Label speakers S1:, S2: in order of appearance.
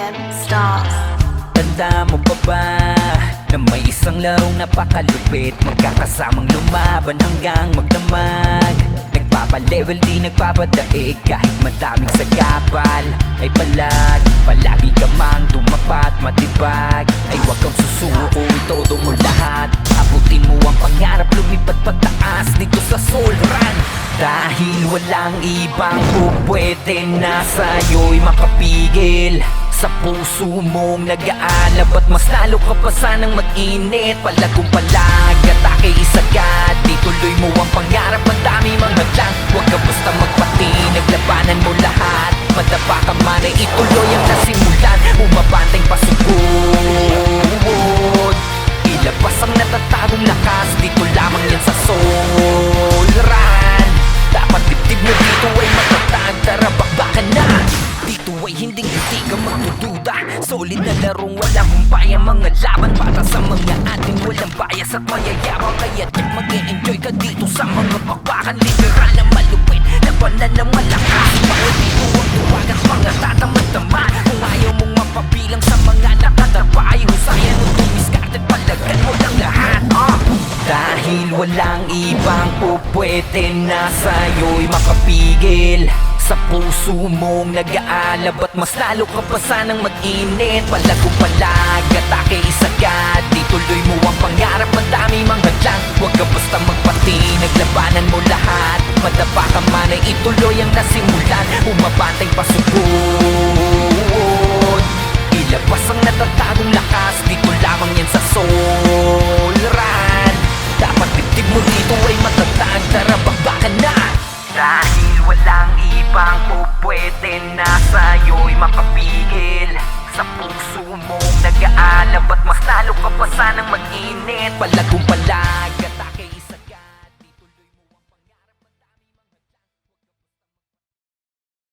S1: FM Stars.
S2: Tanda mo pa ba na may isang larong napakalupit, magkakasamang lumaban hanggang magdamag. Nagpapalevel di nagpapadaig kahit madaming sagapal ay palagi ka mang tumapat matibag. Ay wag kang susuko, todo mo lahat, abutin mo ang pangarap, lumipat pataas dito sa Soul Run. Dahil walang ibang pupwede na sa'yo'y makapigil sa puso mong nag-aalab at mas lalo ka pa sanang mag-init. Palagong palag, atake isagad, di tuloy mo ang pangarap, ang dami mga hadlang. Huwag ka basta magpati, naglabanan mo lahat, madapa ka man ay ituloy ang nasimulan. Umabantay pasugod, ilabas ang natatagong lakas, dito lamang yan sa Soul Run. Dapat dibdib mo dito ay matatag, tara bakbakan na. Dito ay hindi ka magdududa, solid na larong walang humpay ang mga laban, para sa mga ating walang bias at mayayabang. Kaya tiyak mag-e-enjoy ka dito sa mga bakbakan, literal na malupit, labanan na malakas. Bawal dito ang tuwag at mga tatamad-tama. Kung ayaw mong mapabilang sa mga nakatapa, ay husayan mo tumiskarte, palagan mo lang lahat. Dahil walang ibang pupwede na sa'yo'y makapigil sa puso mong nag-aalab at mas lalo ka pa sanang mag-init. Palagong palag, atake isagad, di tuloy mo ang pangarap, ang dami mang hadlang. Huwag ka basta magpati, naglabanan mo lahat, madapa ka man ay ituloy ang nasimulan. Umabantay pasugod, ilabas ang natatagong lakas, dito lamang yan sa Soul Run. Dapat dibdib mo dito ay matatag, tara bakbakan na. Dahil walang ibang pupwede na sa'yo'y makapigil sa puso mong nag-aalab at mas lalo ka pa sanang mag-init. Palagong palag,